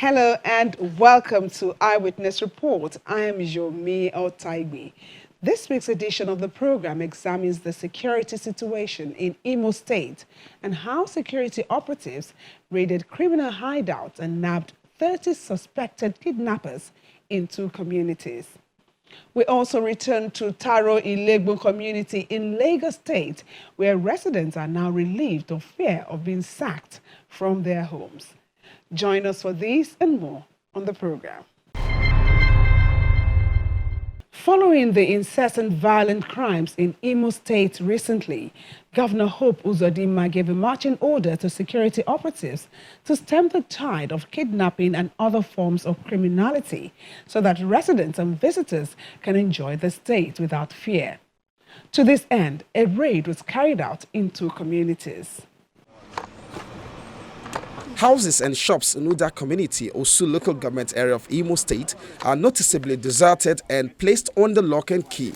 Hello and welcome to Eyewitness Report. I am Untitled. This week's edition of the program examines the security situation in Imo State and how security operatives raided criminal hideouts and nabbed 30 suspected kidnappers in 2 communities. We also return to Taro-llegbun community in Lagos State, where residents are now relieved of fear of being sacked from their homes. Join us for these and more on the program. Following the incessant violent crimes in Imo State recently, Governor Hope UZODIMMA gave a marching order to security operatives to stem the tide of kidnapping and other forms of criminality so that residents and visitors can enjoy the state without fear. To this end, a raid was carried out in 2 communities. Houses and shops in Uda community, Osu local government area of Imo State, are noticeably deserted and placed under lock and key.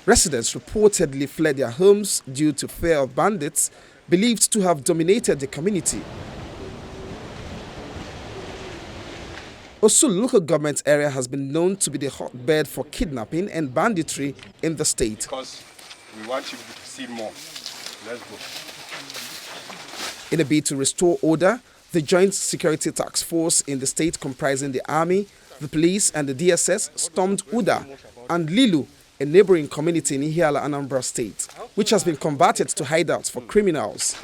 Residents reportedly fled their homes due to fear of bandits believed to have dominated the community. Osu local government area has been known to be the hotbed for kidnapping and banditry in the state. We want you to see more. Let's go. In a bid to restore order, the Joint Security Task Force in the state comprising the Army, the Police and the DSS stormed Uda and Lilu, a neighboring community in Ihiala, Anambra State, which has been converted to hideouts for criminals.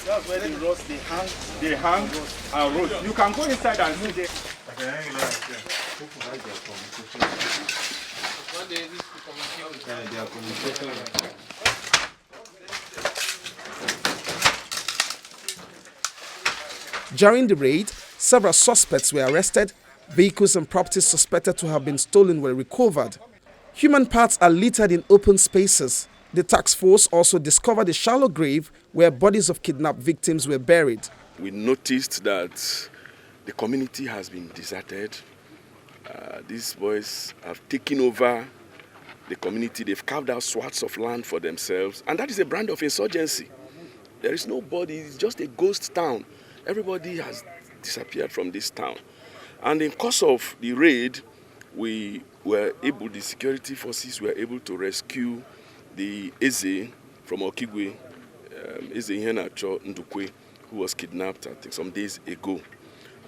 That's where they roast, they hang and roast. You can go inside and see there. During the raid, several suspects were arrested. Vehicles and properties suspected to have been stolen were recovered. Human parts are littered in open spaces. The task force also discovered a shallow grave where bodies of kidnapped victims were buried. We noticed that the community has been deserted. These boys have taken over the community. They've carved out swaths of land for themselves. And that is a brand of insurgency. There is nobody, it's just a ghost town. Everybody has disappeared from this town. And in course of the raid, the security forces were able to rescue the Eze from Okigwe, Eze NDUKWE, who was kidnapped, I think, some days ago.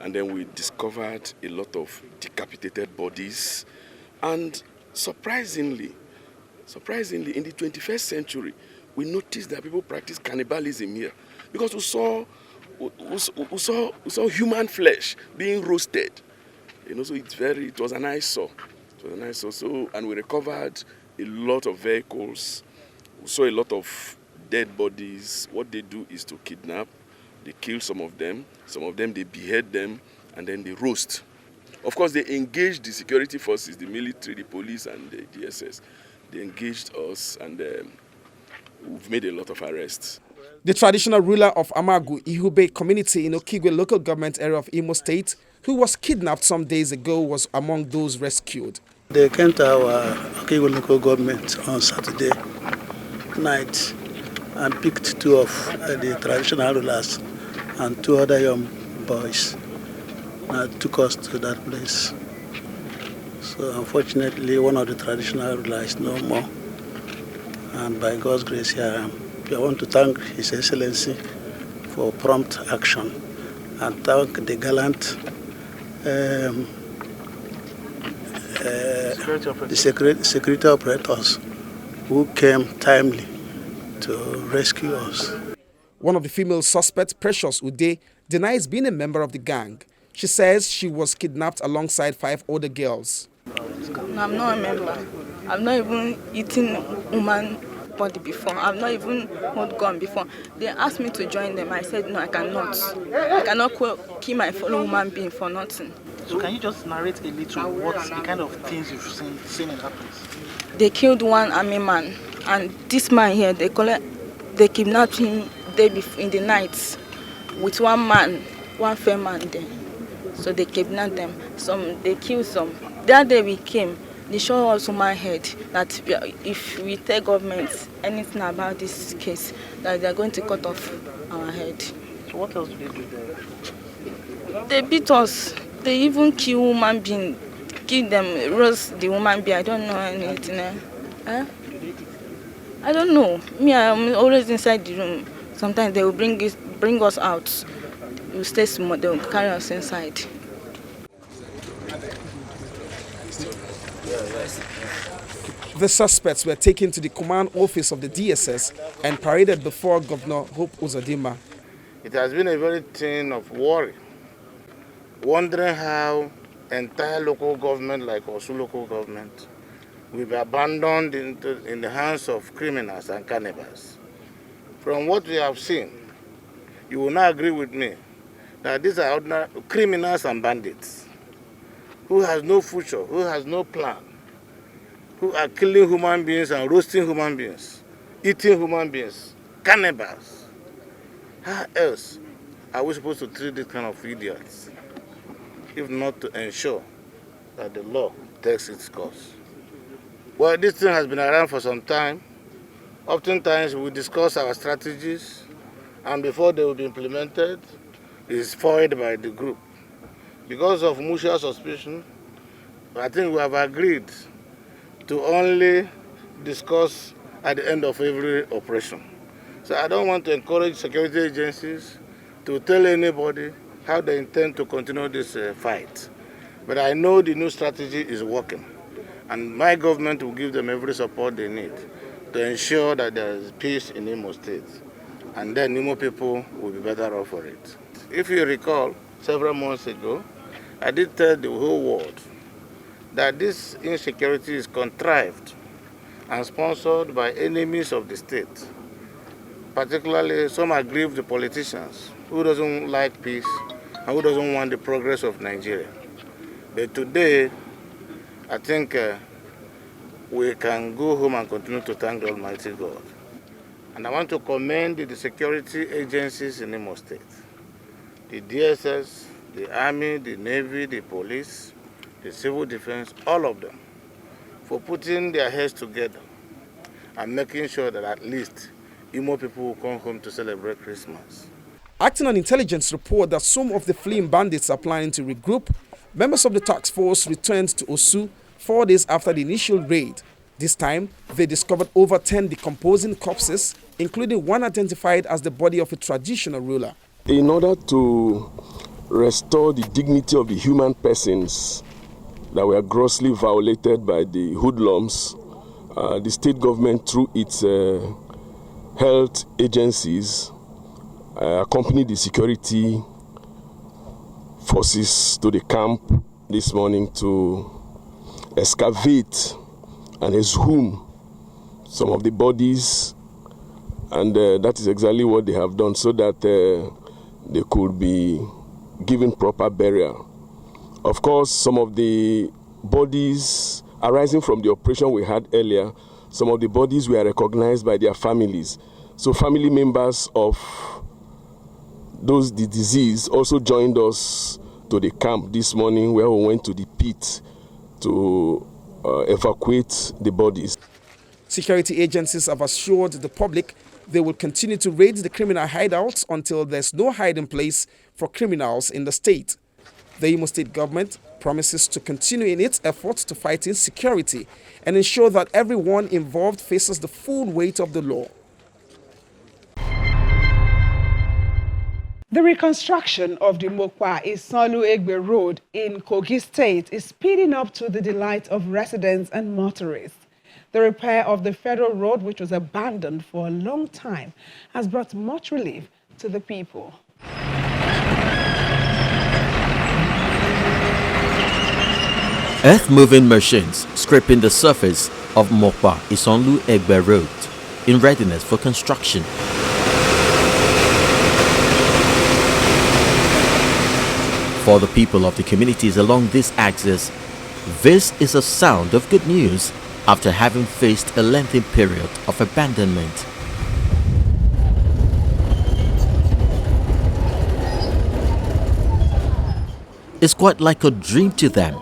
And then we discovered a lot of decapitated bodies. And surprisingly, in the 21st century, we noticed that people practice cannibalism here. Because we saw human flesh being roasted. You know, so it was an eyesore. And we recovered a lot of vehicles. We saw a lot of dead bodies. What they do is to kidnap. They kill some of them they behead them, and then they roast. Of course, they engaged the security forces, the military, the police, and the DSS. They engaged us, and we've made a lot of arrests. The traditional ruler of Amagu, Ihube community in Okigwe local government area of Imo State, who was kidnapped some days ago, was among those rescued. They came to our Okigwe local government on Saturday night and picked 2 of the traditional rulers and 2 other young boys and took us to that place. So unfortunately, one of the traditional rulers is no more. And by God's grace here, I want to thank His Excellency for prompt action and thank the gallant security operators who came timely to rescue us. One of the female suspects, Precious Ude, denies being a member of the gang. She says she was kidnapped alongside 5 other girls. I'm not a member. I've not even eaten human body before. I've not even held gun before. They asked me to join them. I said no, I cannot. I cannot kill my fellow human being for nothing. So can you just narrate a little what the kind of things you've seen in that place? They killed one army man, and this man here, they kidnapped him in the night with one fair man there. So they kidnapped them. They killed some. That day we came, they show us human head that if we tell government anything about this case, that they are going to cut off our head. So what else did they do there? They beat us. They even kill human being, kill them, roast the human being. I don't know anything. I don't know. Me, I'm always inside the room. Sometimes they will bring us out. We stay small. They will carry us inside. The suspects were taken to the command office of the DSS and paraded before Governor Hope UZODIMMA. It has been a very thing of worry, wondering how entire local government like Osun local government will be abandoned in the hands of criminals and cannibals. From what we have seen, you will not agree with me that these are ordinary criminals and bandits who has no future, who has no plan, who are killing human beings and roasting human beings, eating human beings, cannibals. How else are we supposed to treat this kind of idiots, if not to ensure that the law takes its course? Well, this thing has been around for some time. Oftentimes we discuss our strategies, and before they will be implemented, it is foiled by the group. Because of mutual suspicion, I think we have agreed to only discuss at the end of every operation. So I don't want to encourage security agencies to tell anybody how they intend to continue this fight. But I know the new strategy is working, and my government will give them every support they need to ensure that there is peace in Imo State, and then Imo people will be better off for it. If you recall, several months ago, I did tell the whole world that this insecurity is contrived and sponsored by enemies of the state, particularly some aggrieved politicians who doesn't like peace and who doesn't want the progress of Nigeria. But today, I think we can go home and continue to thank the Almighty God. And I want to commend the security agencies in Imo State, the DSS, the Army, the Navy, the police, the Civil Defense, all of them, for putting their heads together and making sure that at least Imo people will come home to celebrate Christmas. Acting on intelligence report that some of the fleeing bandits are planning to regroup, members of the task force returned to Osu 4 days after the initial raid. This time, they discovered over 10 decomposing corpses, including one identified as the body of a traditional ruler. In order to restore the dignity of the human persons that were grossly violated by the hoodlums, the state government, through its health agencies, accompanied the security forces to the camp this morning to excavate and exhume some of the bodies, and that is exactly what they have done, so that they could be given proper burial. Of course, some of the bodies arising from the operation we had earlier, some of the bodies were recognized by their families. So family members of those the deceased also joined us to the camp this morning, where we went to the pit to evacuate the bodies. Security agencies have assured the public they will continue to raid the criminal hideouts until there's no hiding place for criminals in the state. The Imo State government promises to continue in its efforts to fight insecurity and ensure that everyone involved faces the full weight of the law. The reconstruction of the MOPA-ISANLU-EGBE road in Kogi State is speeding up to the delight of residents and motorists. The repair of the federal road, which was abandoned for a long time, has brought much relief to the people. Earth-moving machines scraping the surface of MOPA-ISANLU-EGBE road in readiness for construction. For the people of the communities along this axis, this is a sound of good news after having faced a lengthy period of abandonment. It's quite like a dream to them,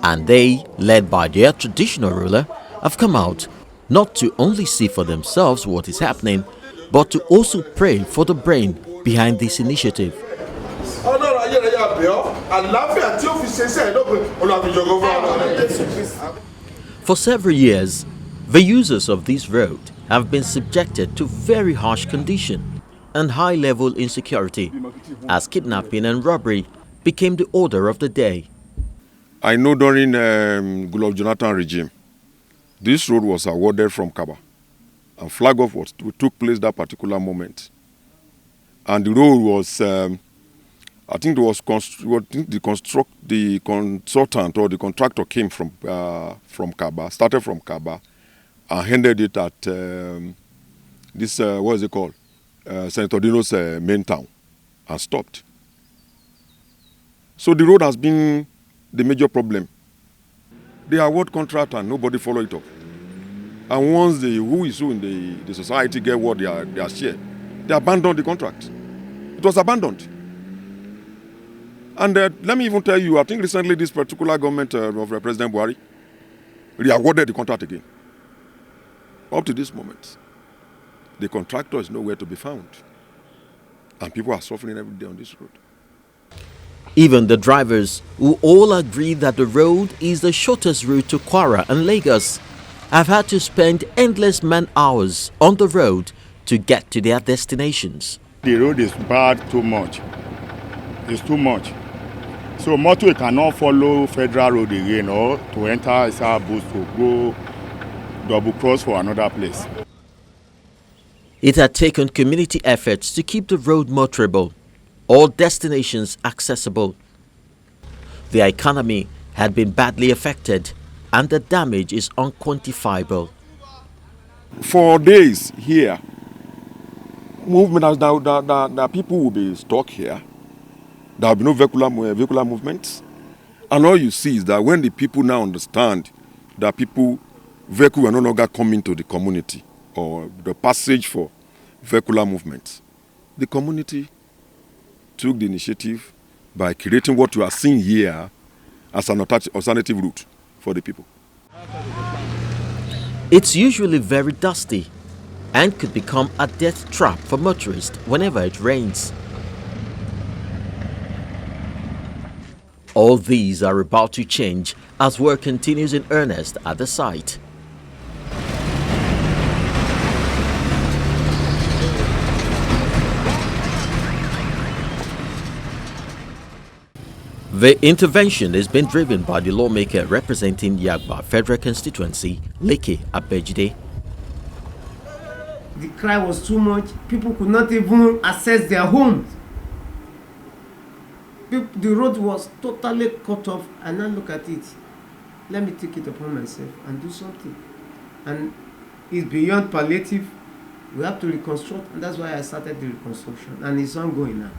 And they, led by their traditional ruler, have come out not to only see for themselves what is happening, but to also pray for the brain behind this initiative. For several years, the users of this road have been subjected to very harsh conditions and high-level insecurity, as kidnapping and robbery became the order of the day. I know during Goodluck Jonathan regime, this road was awarded from Kaba, and flag off took place that particular moment. And the road was, I think it was the consultant or the contractor came from Kaba, started from Kaba, and handed it at this what is it called, Senator Dino's main town, and stopped. So the road has been the major problem. They award contract and nobody follow it up. And once who in the society get what their share, they abandon the contract. It was abandoned. And let me even tell you, I think recently this particular government of President Buhari re-awarded the contract again. Up to this moment, the contractor is nowhere to be found. And people are suffering every day on this road. Even the drivers, who all agree that the road is the shortest route to Kwara and Lagos, have had to spend endless man-hours on the road to get to their destinations. The road is bad too much. It's too much. So motor cannot follow federal road again or to enter Isabus to go double cross for another place. It had taken community efforts to keep the road motorable, all destinations accessible. The economy had been badly affected and the damage is unquantifiable. For days here, movement the people will be stuck here. There will be no vehicular movements. And all you see is that when the people now understand that vehicle are no longer coming to the community or the passage for vehicular movements, the community took the initiative by creating what you are seeing here as an alternative route for the people. It's usually very dusty and could become a death trap for motorists whenever it rains. All these are about to change as work continues in earnest at the site. The intervention has been driven by the lawmaker representing Yagba Federal Constituency, Lekki Abejide. The cry was too much. People could not even access their homes. The road was totally cut off, and now look at it. Let me take it upon myself and do something. And it's beyond palliative. We have to reconstruct, and that's why I started the reconstruction, and it's ongoing now.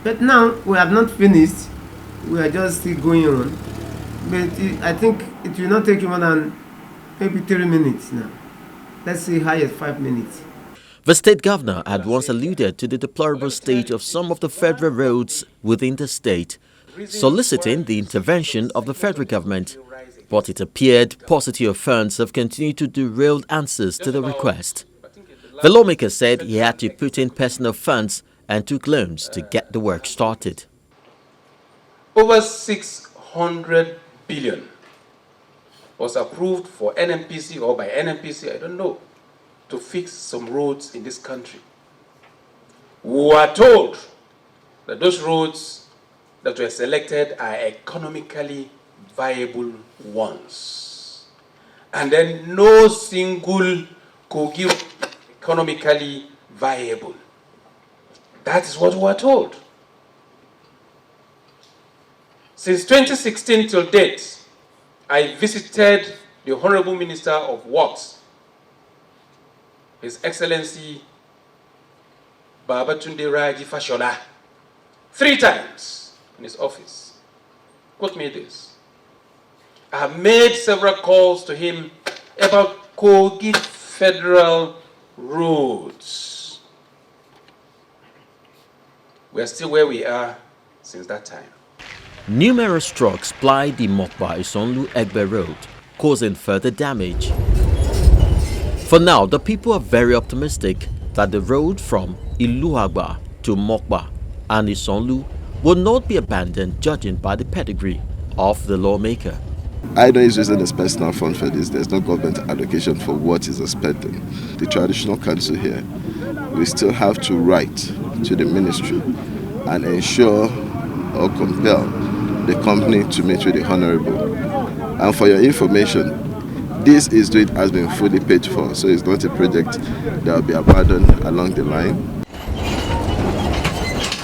But now we have not finished. We are just still going on. But I think it will not take more than maybe 3 minutes now. Let's say highest 5 minutes. The state governor had once alluded to the deplorable state of some of the federal roads within the state, soliciting the intervention of the federal government. But it appeared paucity of funds have continued to derail answers to the request. The lawmaker said he had to put in personal funds and took loans to get the work started. Over 600 billion was approved for NMPC or by NMPC, I don't know, to fix some roads in this country. We were told that those roads that were selected are economically viable ones. And then no single Kogi economically viable. That is what we were told. Since 2016 till date, I visited the Honorable Minister of Works, His Excellency Babatunde Raji Fashola, 3 times in his office. Quote me this. I have made several calls to him about Kogi federal roads. We are still where we are since that time. Numerous trucks plied the MOPA-ISANLU-EGBE road, causing further damage. For now, the people are very optimistic that the road from Iluagba to MOPA and Isanlu will not be abandoned, judging by the pedigree of the lawmaker. I know he's using his personal fund for this. There's no government allocation for what he's expecting. The traditional council here, we still have to write to the ministry and ensure or compel the company to meet with the honorable. And for your information, this has been fully paid for, so it's not a project that will be abandoned along the line.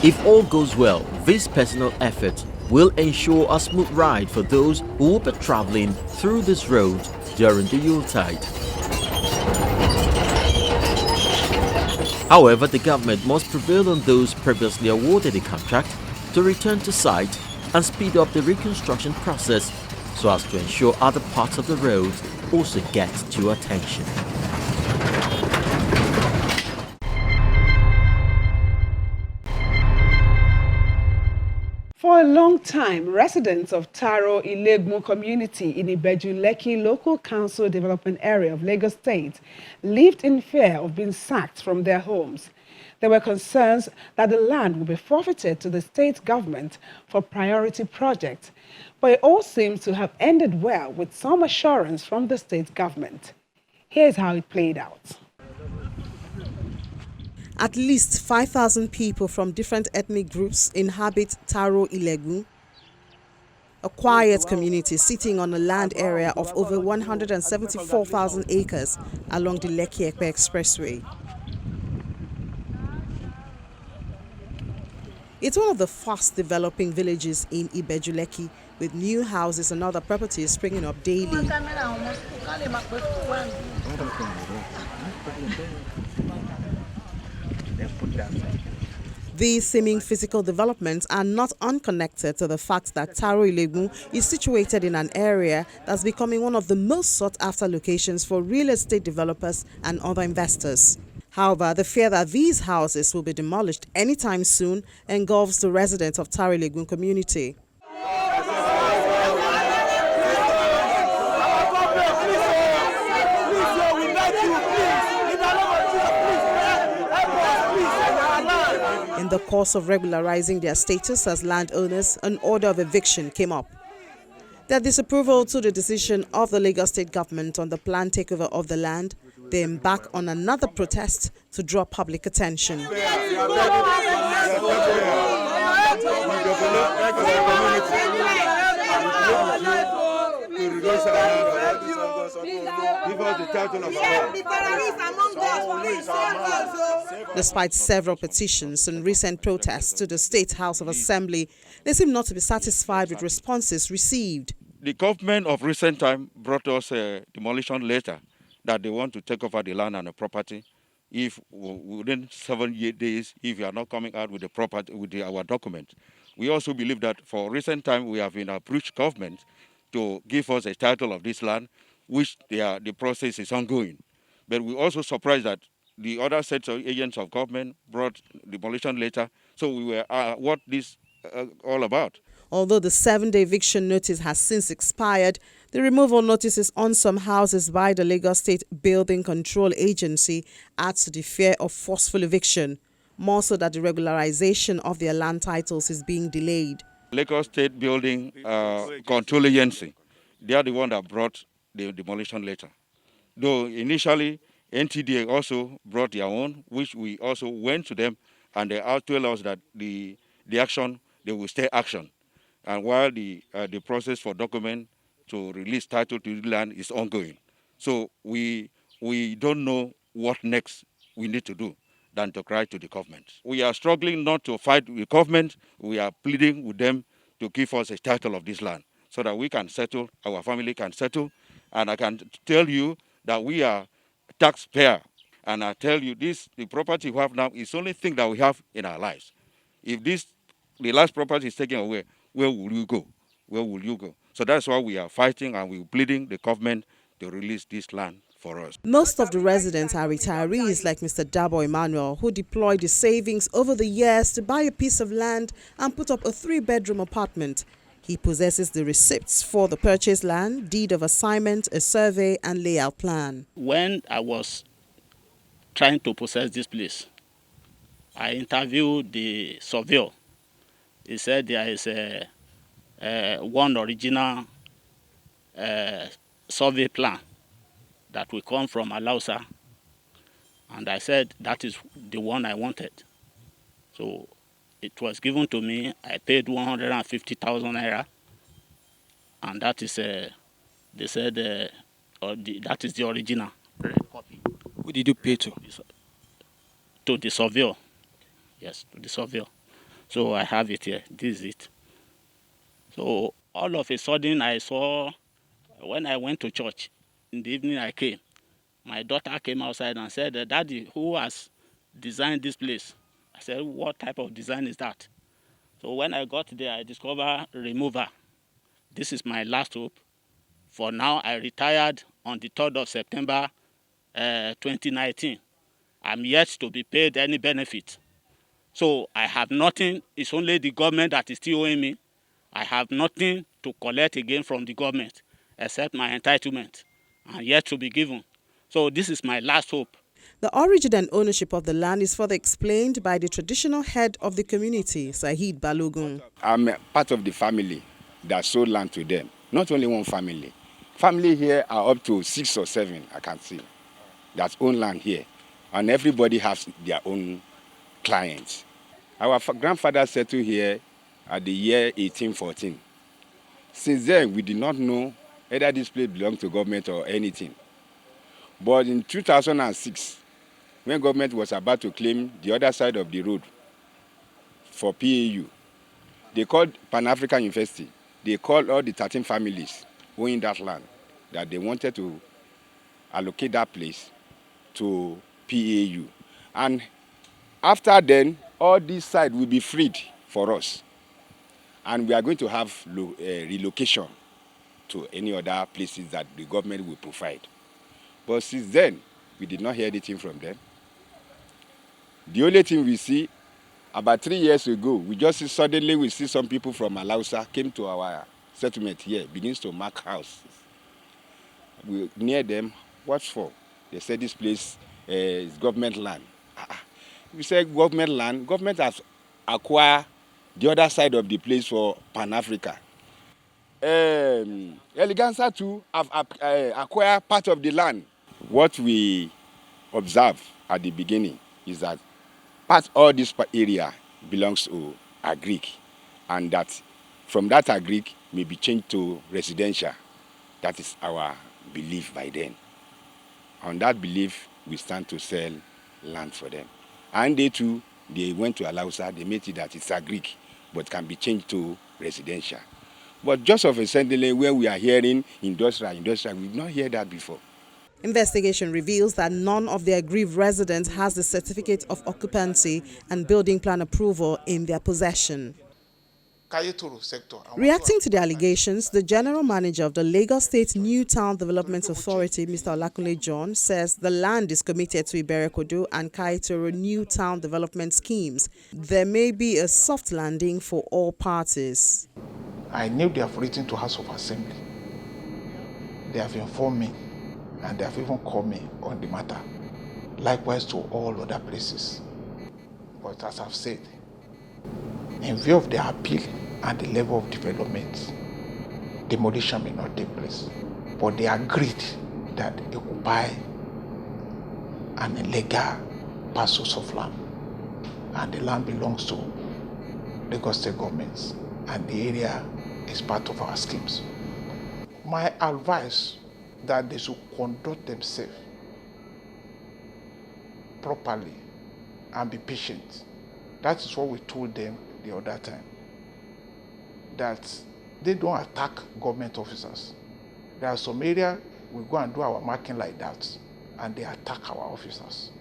If all goes well, this personal effort will ensure a smooth ride for those who will be traveling through this road during the Yuletide. However, the government must prevail on those previously awarded the contract to return to site and speed up the reconstruction process so as to ensure other parts of the road also get due attention. For a long time, residents of Taro-llegbun community in Ibju, Lekki local council development area of Lagos State lived in fear of being sacked from their homes. There were concerns that the land would be forfeited to the state government for priority projects, but it all seems to have ended well with some assurance from the state government. Here's how it played out. At least 5,000 people from different ethnic groups inhabit Taro-llegbun, a quiet community sitting on a land area of over 174,000 acres along the Lekki-Ihube Expressway. It's one of the fast developing villages in Ibju, Lekki, with new houses and other properties springing up daily. These seeming physical developments are not unconnected to the fact that Taro-llegbun is situated in an area that's becoming one of the most sought-after locations for real estate developers and other investors. However, the fear that these houses will be demolished anytime soon engulfs the residents of Taro-llegbun community. In the course of regularizing their status as landowners, an order of eviction came up. Their disapproval to the decision of the Lagos state government on the planned takeover of the land, they embark on another protest to draw public attention. Despite several petitions and recent protests to the State House of Assembly, they seem not to be satisfied with responses received. The government of recent time brought us a demolition letter that they want to take over the land and the property if within 7 days, if you are not coming out with the property with our document. We also believe that for recent time we have been approached government to give us a title of this land, which the process is ongoing. But we also surprised that the other sets of agents of government brought demolition letter, so we were what this all about. Although the 7-day eviction notice has since expired, the removal notices on some houses by the Lagos State Building Control Agency adds to the fear of forceful eviction, more so that the regularization of their land titles is being delayed. Lagos State Building Control Agency, they are the one that brought the demolition letter. Though initially NTDA also brought their own, which we also went to them, and they told us that the action, they will stay action. And while the process for document to release title to the land is ongoing. So we don't know what next we need to do than to cry to the government. We are struggling not to fight with the government. We are pleading with them to give us a title of this land so that we can settle, our family can settle. And I can tell you that we are taxpayer. And I tell you this, the property we have now is the only thing that we have in our lives. If the last property is taken away, where will you go? Where will you go? So that's why we are fighting and we're pleading the government to release this land for us. Most of the residents are retirees like Mr. Dabo Emmanuel, who deployed his savings over the years to buy a piece of land and put up a 3-bedroom apartment. He possesses the receipts for the purchased land, deed of assignment, a survey and layout plan. When I was trying to possess this place, I interviewed the surveyor. He said there is one original survey plan that will come from Alausa, and I said that is the one I wanted. So it was given to me. I paid 150,000 naira, and that is they said that is the original copy. Who did you pay to? To the surveyor. Yes, to the surveyor. So I have it here. This is it. So all of a sudden I saw, when I went to church in the evening I came, my daughter came outside and said, "Daddy, who has designed this place?" I said, "What type of design is that?" So when I got there, I discovered remover. This is my last hope. For now, I retired on the 3rd of September 2019. I'm yet to be paid any benefit. So I have nothing. It's only the government that is still owing me. I have nothing to collect again from the government except my entitlement, and yet to be given. So this is my last hope. The origin and ownership of the land is further explained by the traditional head of the community, SAHEED BALOGUN. I'm part of the family that sold land to them. Not only one family. Family here are up to 6 or 7, I can see, that own land here. And everybody has their own clients. Our grandfather settled here at the year 1814. Since then, we did not know whether this place belonged to government or anything. But in 2006, when government was about to claim the other side of the road for PAU, they called Pan-African University. They called all the 13 families owning that land that they wanted to allocate that place to PAU. And after then, all this side will be freed for us. And we are going to have relocation to any other places that the government will provide. But since then, we did not hear anything from them. The only thing we see, about 3 years ago, suddenly we see some people from Alausa came to our settlement here, begins to mark houses. We near them, what for? They said this place is government land. We said government land, government has acquired the other side of the place for Pan-Africa. Eleganza too have acquired part of the land. What we observe at the beginning is that all this area belongs to Agric, and that from that Agric may be changed to residential. That is our belief by then. On that belief, we stand to sell land for them. And they too, they went to Alausa, they made it that it's Agric, but can be changed to residential. But just of a sudden, when we are hearing industrial, we've not heard that before. Investigation reveals that none of the aggrieved residents has the certificate of occupancy and building plan approval in their possession. Reacting to the allegations, the General Manager of the Lagos State New Town Development Authority, Mr. OLAKUNKLE John, says the land is committed to Iberekodo and Kaitoro New Town Development schemes. There may be a soft landing for all parties. I knew they have written to House of Assembly. They have informed me, and they have even called me on the matter. Likewise to all other places. But as I've said, in view of their appeal and the level of development, demolition may not take place. But they agreed that they could buy an illegal parcels of land. And the land belongs to Lagos State governments, and the area is part of our schemes. My advice that they should conduct themselves properly and be patient. That is what we told them the other time. That they don't attack government officers. There are some areas we go and do our marking like that, and they attack our officers.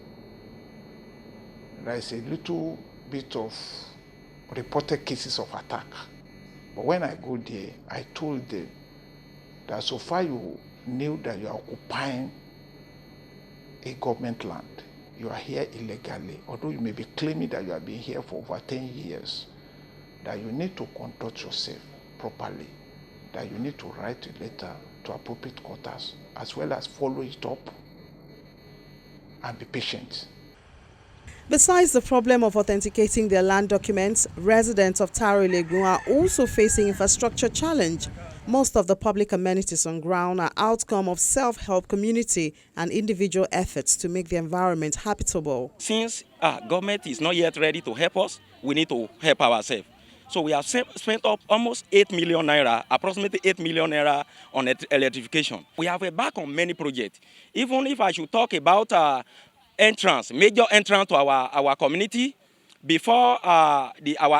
There is a little bit of reported cases of attack. But when I go there, I told them that so far you knew that you are occupying a government land, you are here illegally, although you may be claiming that you have been here for over 10 years, that you need to conduct yourself properly, that you need to write a letter to appropriate quarters, as well as follow it up and be patient. Besides the problem of authenticating their land documents, residents of Taro-llegbun are also facing infrastructure challenge. Most of the public amenities on ground are outcome of self-help community and individual efforts to make the environment habitable. Since government is not yet ready to help us, we need to help ourselves. So we have spent up almost 8 million naira, approximately 8 million naira on electrification. We have a back on many projects. Even if I should talk about major entrance to our community, before our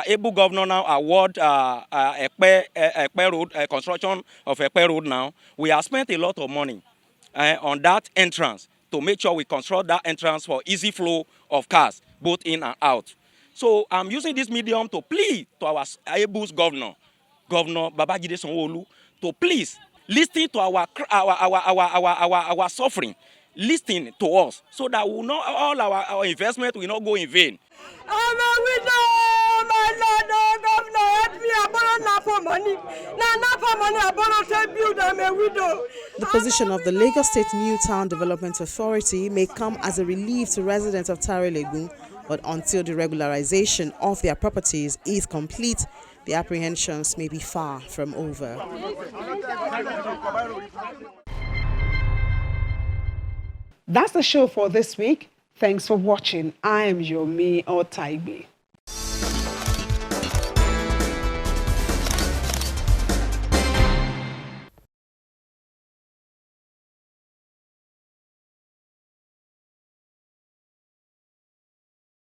able governor now award Ekpe Road, construction of Ekpe Road now, we have spent a lot of money on that entrance to make sure we construct that entrance for easy flow of cars, both in and out. So I'm using this medium to plead to our able governor, Governor Babajide Sanwo-Olu, to please listen to our suffering, listen to us, so that we know all our investment will not go in vain. I'm a widow, my Lord, Governor, help me, I borrow not for money. Not for money, I borrow to build, I'm a widow. The position of the Lagos State New Town Development Authority may come as a relief to residents of Taro-llegbun, but until the regularization of their properties is complete, the apprehensions may be far from over. That's the show for this week. Thanks for watching. I am Yomi Otaigbe.